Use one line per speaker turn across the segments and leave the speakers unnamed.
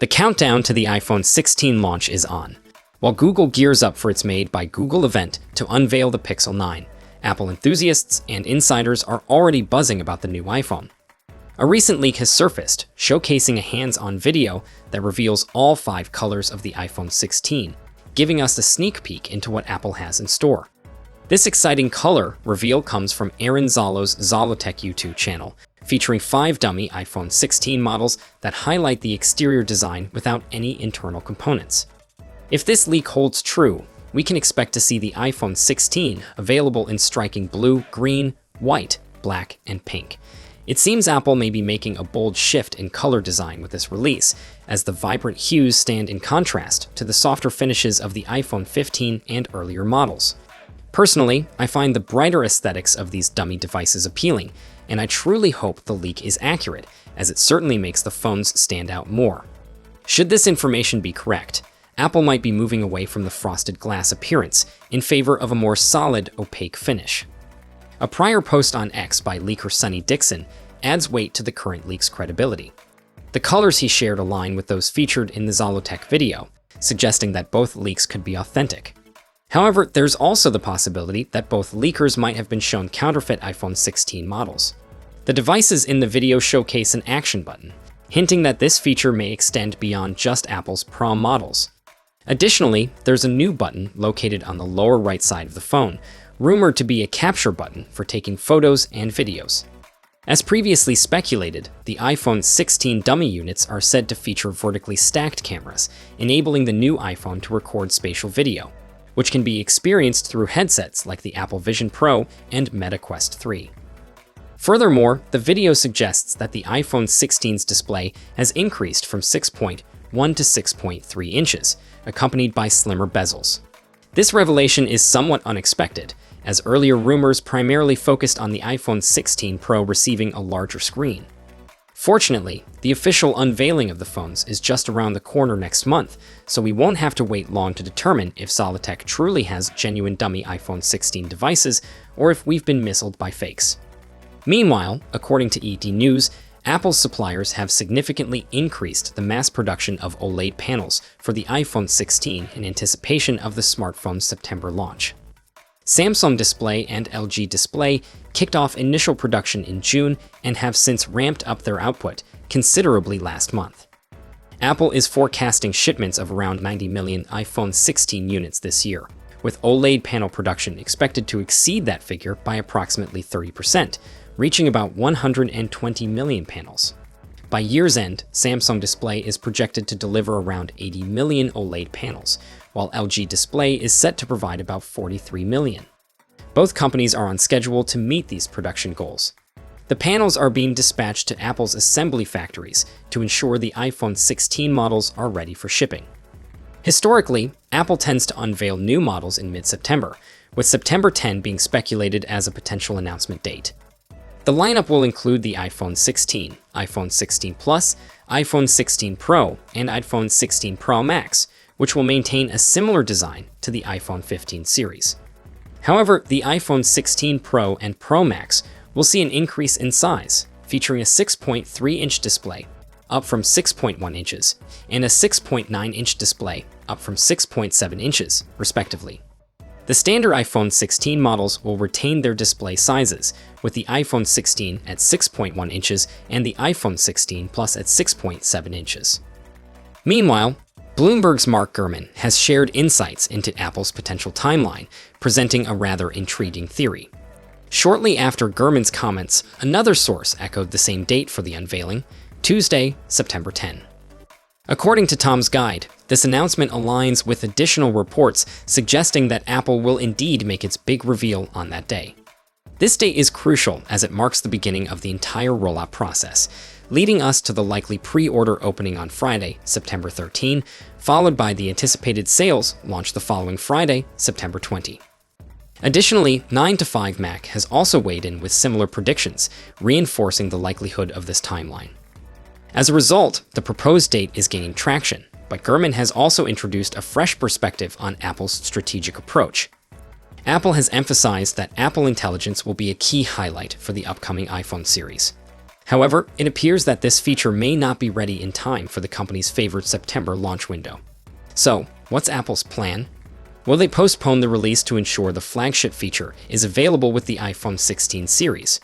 The countdown to the iPhone 16 launch is on. While Google gears up for its Made by Google event to unveil the Pixel 9, Apple enthusiasts and insiders are already buzzing about the new iPhone. A recent leak has surfaced, showcasing a hands-on video that reveals all 5 colors of the iPhone 16, giving us a sneak peek into what Apple has in store. This exciting color reveal comes from Aaron Zalo's Zalotech YouTube channel, featuring 5 dummy iPhone 16 models that highlight the exterior design without any internal components. If this leak holds true, we can expect to see the iPhone 16 available in striking blue, green, white, black, and pink. It seems Apple may be making a bold shift in color design with this release, as the vibrant hues stand in contrast to the softer finishes of the iPhone 15 and earlier models. Personally, I find the brighter aesthetics of these dummy devices appealing, and I truly hope the leak is accurate, as it certainly makes the phones stand out more. Should this information be correct, Apple might be moving away from the frosted glass appearance in favor of a more solid, opaque finish. A prior post on X by leaker Sonny Dixon adds weight to the current leak's credibility. The colors he shared align with those featured in the Zalotech video, suggesting that both leaks could be authentic. However, there's also the possibility that both leakers might have been shown counterfeit iPhone 16 models. The devices in the video showcase an action button, hinting that this feature may extend beyond just Apple's Pro models. Additionally, there's a new button located on the lower right side of the phone, rumored to be a capture button for taking photos and videos. As previously speculated, the iPhone 16 dummy units are said to feature vertically stacked cameras, enabling the new iPhone to record spatial video, which can be experienced through headsets like the Apple Vision Pro and Meta Quest 3. Furthermore, the video suggests that the iPhone 16's display has increased from 6.1 to 6.3 inches, accompanied by slimmer bezels. This revelation is somewhat unexpected, as earlier rumors primarily focused on the iPhone 16 Pro receiving a larger screen. Fortunately, the official unveiling of the phones is just around the corner next month, so we won't have to wait long to determine if Zalotech truly has genuine dummy iPhone 16 devices or if we've been misled by fakes. Meanwhile, according to ET News, Apple's suppliers have significantly increased the mass production of OLED panels for the iPhone 16 in anticipation of the smartphone's September launch. Samsung Display and LG Display kicked off initial production in June and have since ramped up their output considerably last month. Apple is forecasting shipments of around 90 million iPhone 16 units this year, with OLED panel production expected to exceed that figure by approximately 30%, reaching about 120 million panels. By year's end, Samsung Display is projected to deliver around 80 million OLED panels, while LG Display is set to provide about 43 million. Both companies are on schedule to meet these production goals. The panels are being dispatched to Apple's assembly factories to ensure the iPhone 16 models are ready for shipping. Historically, Apple tends to unveil new models in mid-September, with September 10 being speculated as a potential announcement date. The lineup will include the iPhone 16, iPhone 16 Plus, iPhone 16 Pro, and iPhone 16 Pro Max, which will maintain a similar design to the iPhone 15 series. However, the iPhone 16 Pro and Pro Max will see an increase in size, featuring a 6.3-inch display, up from 6.1 inches, and a 6.9-inch display, up from 6.7 inches, respectively. The standard iPhone 16 models will retain their display sizes, with the iPhone 16 at 6.1 inches and the iPhone 16 Plus at 6.7 inches. Meanwhile, Bloomberg's Mark Gurman has shared insights into Apple's potential timeline, presenting a rather intriguing theory. Shortly after Gurman's comments, another source echoed the same date for the unveiling, Tuesday, September 10. According to Tom's Guide, this announcement aligns with additional reports suggesting that Apple will indeed make its big reveal on that day. This date is crucial as it marks the beginning of the entire rollout process, leading us to the likely pre-order opening on Friday, September 13, followed by the anticipated sales launch the following Friday, September 20. Additionally, 9to5Mac has also weighed in with similar predictions, reinforcing the likelihood of this timeline. As a result, the proposed date is gaining traction, but Gurman has also introduced a fresh perspective on Apple's strategic approach. Apple has emphasized that Apple Intelligence will be a key highlight for the upcoming iPhone series. However, it appears that this feature may not be ready in time for the company's favored September launch window. So, what's Apple's plan? Will they postpone the release to ensure the flagship feature is available with the iPhone 16 series?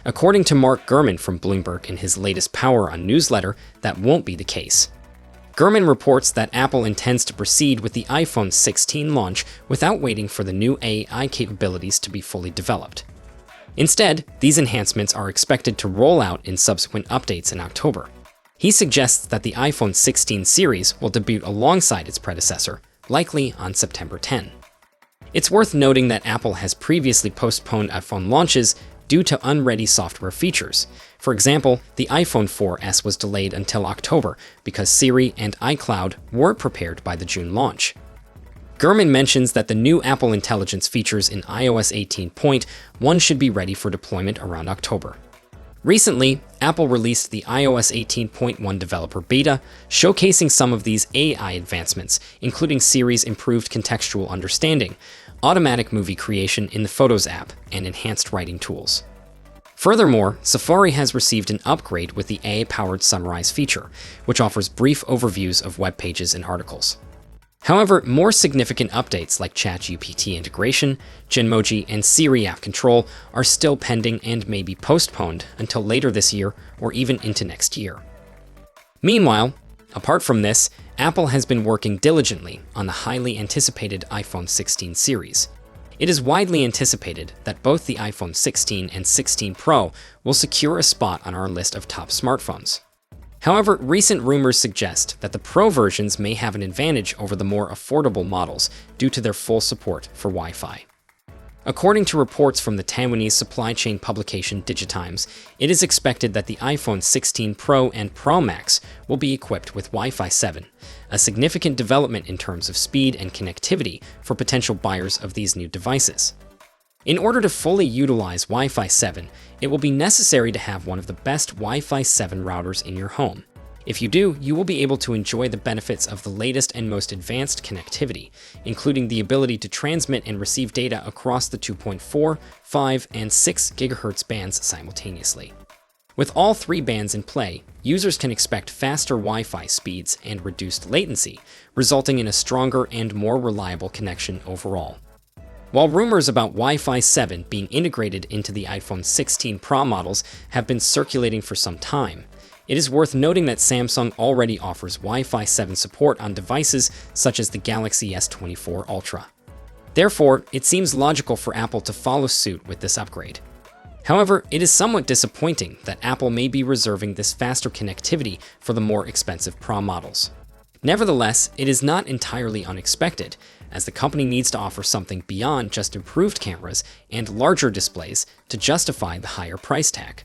According to Mark Gurman from Bloomberg in his latest Power On newsletter, that won't be the case. Gurman reports that Apple intends to proceed with the iPhone 16 launch without waiting for the new AI capabilities to be fully developed. Instead, these enhancements are expected to roll out in subsequent updates in October. He suggests that the iPhone 16 series will debut alongside its predecessor, likely on September 10. It's worth noting that Apple has previously postponed iPhone launches due to unready software features. For example, the iPhone 4S was delayed until October because Siri and iCloud weren't prepared by the June launch. Gurman mentions that the new Apple Intelligence features in iOS 18.1 should be ready for deployment around October. Recently, Apple released the iOS 18.1 developer beta, showcasing some of these AI advancements, including Siri's improved contextual understanding, automatic movie creation in the Photos app, and enhanced writing tools. Furthermore, Safari has received an upgrade with the AI-powered Summarize feature, which offers brief overviews of web pages and articles. However, more significant updates like ChatGPT integration, Genmoji, and Siri app control are still pending and may be postponed until later this year or even into next year. Meanwhile, apart from this, Apple has been working diligently on the highly anticipated iPhone 16 series. It is widely anticipated that both the iPhone 16 and 16 Pro will secure a spot on our list of top smartphones. However, recent rumors suggest that the Pro versions may have an advantage over the more affordable models due to their full support for Wi-Fi. According to reports from the Taiwanese supply chain publication Digitimes, it is expected that the iPhone 16 Pro and Pro Max will be equipped with Wi-Fi 7, a significant development in terms of speed and connectivity for potential buyers of these new devices. In order to fully utilize Wi-Fi 7, it will be necessary to have one of the best Wi-Fi 7 routers in your home. If you do, you will be able to enjoy the benefits of the latest and most advanced connectivity, including the ability to transmit and receive data across the 2.4, 5, and 6 GHz bands simultaneously. With all three bands in play, users can expect faster Wi-Fi speeds and reduced latency, resulting in a stronger and more reliable connection overall. While rumors about Wi-Fi 7 being integrated into the iPhone 16 Pro models have been circulating for some time, it is worth noting that Samsung already offers Wi-Fi 7 support on devices such as the Galaxy S24 Ultra. Therefore, it seems logical for Apple to follow suit with this upgrade. However, it is somewhat disappointing that Apple may be reserving this faster connectivity for the more expensive Pro models. Nevertheless, it is not entirely unexpected, as the company needs to offer something beyond just improved cameras and larger displays to justify the higher price tag.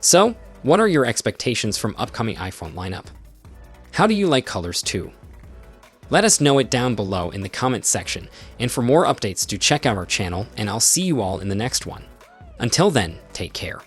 So, what are your expectations from upcoming iPhone lineup? How do you like colors too? Let us know it down below in the comments section, and for more updates do check out our channel, and I'll see you all in the next one. Until then, take care.